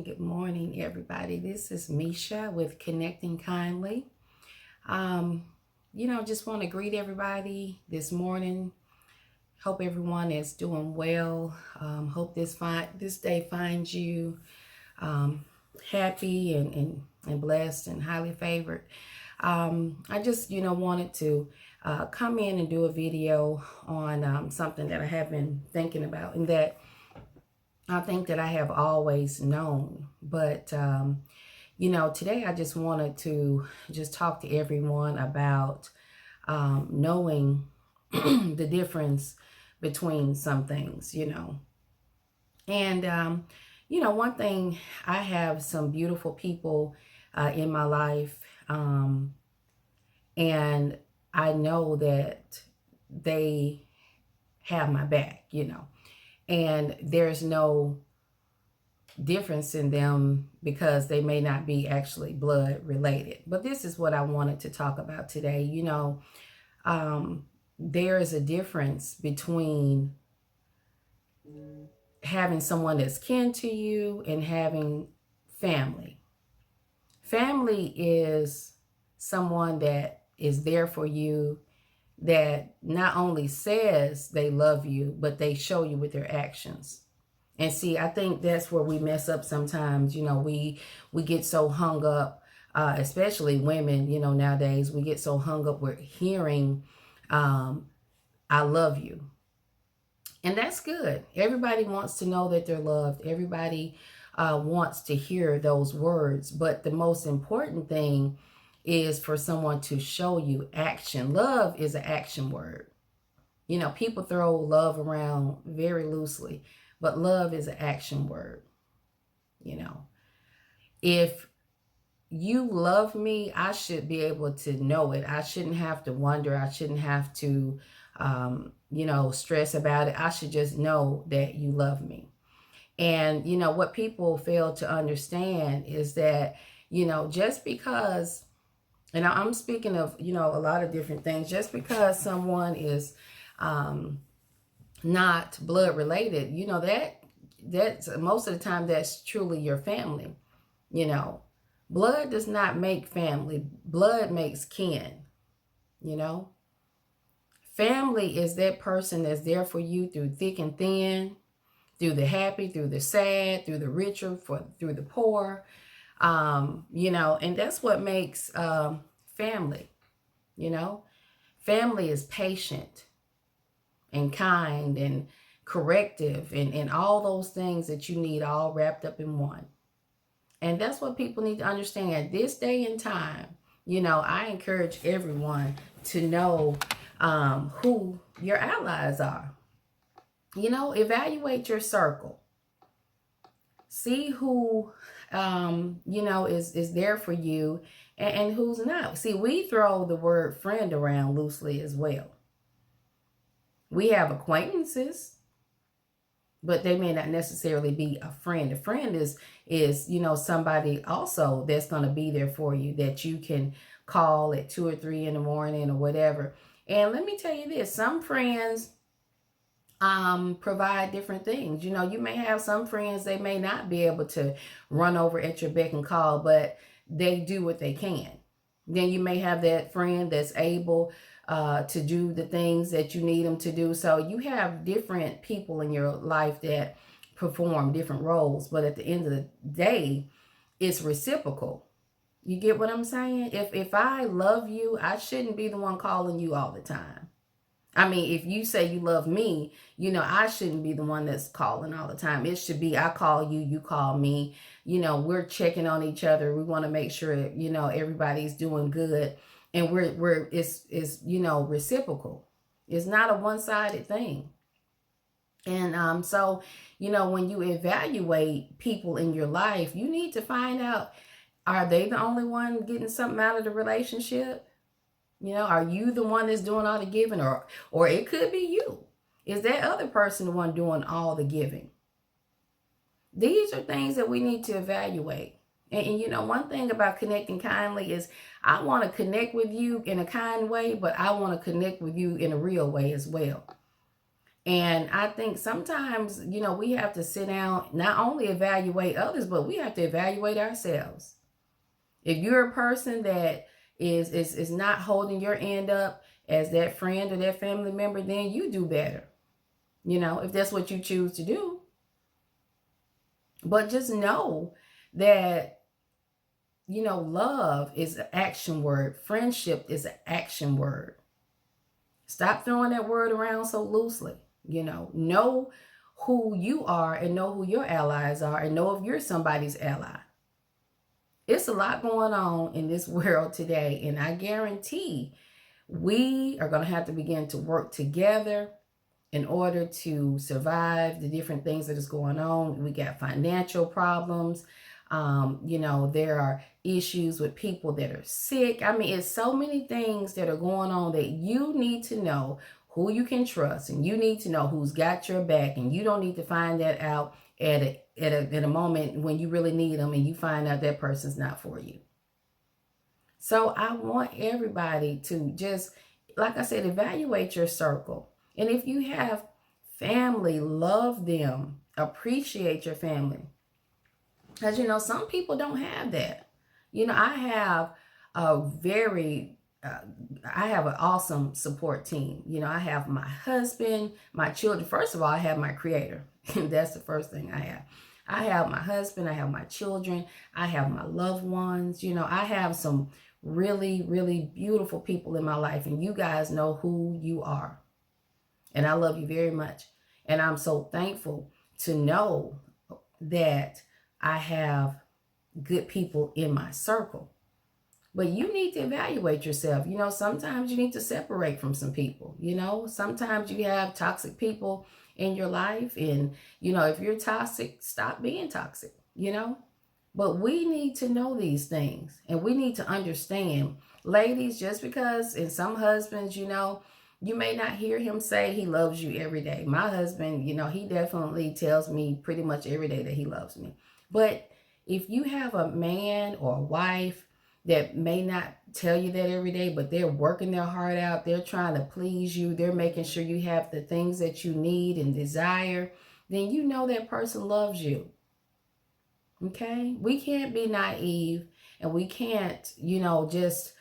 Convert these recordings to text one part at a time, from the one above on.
Good morning, everybody. This is Misha with Connecting Kindly. Um, just want to greet everybody this morning. Hope everyone is doing well. Hope this day finds you happy and blessed and highly favored. I just wanted to come in and do a video on something that I have been thinking about, and that I think that I have always known, but today I just wanted to just talk to everyone about knowing the difference between some things, And one thing, I have some beautiful people in my life, and I know that they have my back. And there's no difference in them because they may not be actually blood related. But this is what I wanted to talk about today. There is a difference between having someone that's kin to you and having family. Family is someone that is there for you, that not only says they love you, but they show you with their actions. And see, I think that's where we mess up sometimes. We get so hung up, especially women, nowadays, we get so hung up with hearing, I love you. And that's good. Everybody wants to know that they're loved. Everybody wants to hear those words. But the most important thing is for someone to show you action. Love is an action word. People throw love around very loosely, but love is an action word. If you love me, I should be able to know it. I shouldn't have to wonder. I shouldn't have to, stress about it. I should just know that you love me. And, what people fail to understand is that, just because, and I'm speaking of, a lot of different things, just because someone is not blood related, that's most of the time that's truly your family. Blood does not make family. Blood makes kin. Family is that person that's there for you through thick and thin, through the happy, through the sad, through the richer, through the poor. And that's what makes family. Family is patient and kind and corrective and all those things that you need, all wrapped up in one. And that's what people need to understand at this day and time. I encourage everyone to know who your allies are. Evaluate your circle. See who, is there for you and who's not. See, we throw the word friend around loosely as well. We have acquaintances, but they may not necessarily be a friend. A friend is somebody also that's going to be there for you, that you can call at 2 or 3 in the morning or whatever. And let me tell you this, some friends provide different things. You may have some friends, they may not be able to run over at your beck and call, but they do what they can. Then you may have that friend that's able to do the things that you need them to do. So you have different people in your life that perform different roles, but at the end of the day, it's reciprocal. You get what I'm saying? If I love you, I shouldn't be the one calling you all the time. I mean, if you say you love me, I shouldn't be the one that's calling all the time. It should be, I call you, you call me. We're checking on each other. We want to make sure, everybody's doing good. And it's reciprocal. It's not a one-sided thing. And so, when you evaluate people in your life, you need to find out, are they the only one getting something out of the relationship? Are you the one that's doing all the giving, or it could be you? Is that other person the one doing all the giving? These are things that we need to evaluate. And one thing about Connecting Kindly is I want to connect with you in a kind way, but I want to connect with you in a real way as well. And I think sometimes, we have to sit down, not only evaluate others, but we have to evaluate ourselves. If you're a person that is not holding your end up as that friend or that family member, then you do better. If that's what you choose to do. But just know that, love is an action word. Friendship is an action word. Stop throwing that word around so loosely. Know who you are and know who your allies are and know if you're somebody's ally. It's a lot going on in this world today, and I guarantee we are going to have to begin to work together in order to survive the different things that is going on. We got financial problems. There are issues with people that are sick. I mean, it's so many things that are going on that you need to know who you can trust, and you need to know who's got your back, and you don't need to find that out at a moment when you really need them and you find out that person's not for you. So I want everybody to just, like I said, evaluate your circle. And if you have family, love them, appreciate your family. Because, some people don't have that. I have I have an awesome support team. I have my husband, my children. First of all, I have my creator. That's the first thing I have. I have my husband, I have my children, I have my loved ones. I have some really, really beautiful people in my life, and you guys know who you are. And I love you very much. And I'm so thankful to know that I have good people in my circle. But you need to evaluate yourself. Sometimes you need to separate from some people. Sometimes you have toxic people in your life. And, if you're toxic, stop being toxic, But we need to know these things. And we need to understand. Ladies, just because in some husbands, you may not hear him say he loves you every day. My husband, he definitely tells me pretty much every day that he loves me. But if you have a man or a wife that may not tell you that every day, but they're working their heart out, they're trying to please you, they're making sure you have the things that you need and desire, then you know that person loves you. Okay? We can't be naive, and we can't, just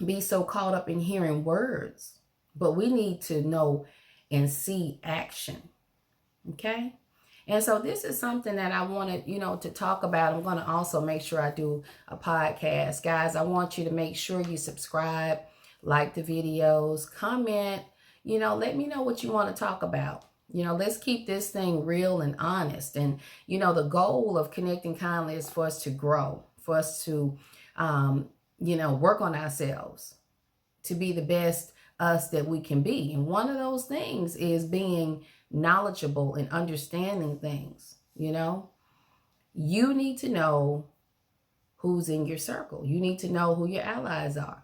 be so caught up in hearing words, but we need to know and see action. Okay? And so this is something that I wanted, to talk about. I'm going to also make sure I do a podcast. Guys, I want you to make sure you subscribe, like the videos, comment, let me know what you want to talk about. Let's keep this thing real and honest. And, the goal of Connecting Kindly is for us to grow, for us to, work on ourselves, to be the best us that we can be. And one of those things is being knowledgeable and understanding things. You need to know who's in your circle. You need to know who your allies are.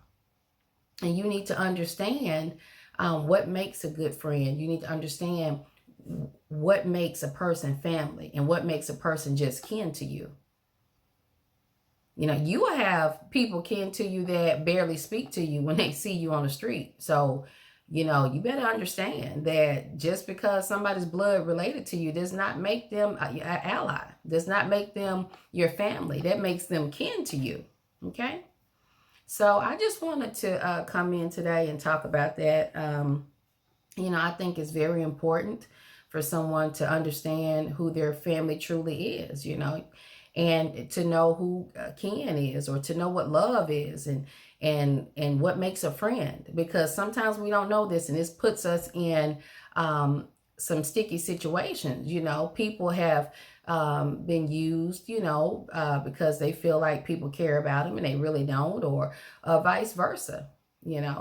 And you need to understand what makes a good friend. You need to understand what makes a person family and what makes a person just kin to you. You will have people kin to you that barely speak to you when they see you on the street. So, you better understand that just because somebody's blood related to you does not make them an ally, does not make them your family. That makes them kin to you. Okay? So I just wanted to come in today and talk about that. I think it's very important for someone to understand who their family truly is, and to know who kin is, or to know what love is, and what makes a friend. Because sometimes we don't know this, and this puts us in some sticky situations. People have been used, because they feel like people care about them and they really don't, or vice versa.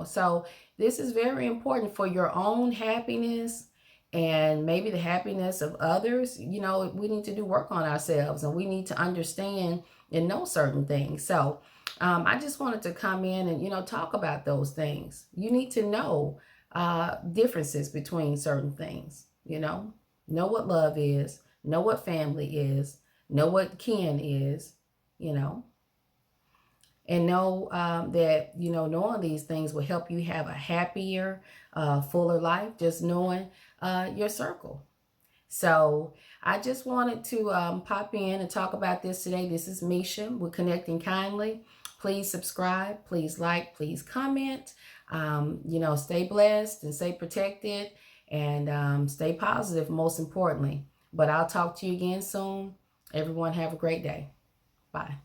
So this is very important for your own happiness and maybe the happiness of others. We need to do work on ourselves, and we need to understand and know certain things. So I just wanted to come in and, talk about those things. You need to know differences between certain things, know what love is, know what family is, know what kin is, And know that, you know, knowing these things will help you have a happier, fuller life, just knowing your circle. So I just wanted to pop in and talk about this today. This is Misha with Connecting Kindly. Please subscribe, please like, please comment. You know, stay blessed and stay protected, and stay positive, most importantly. But I'll talk to you again soon. Everyone have a great day. Bye.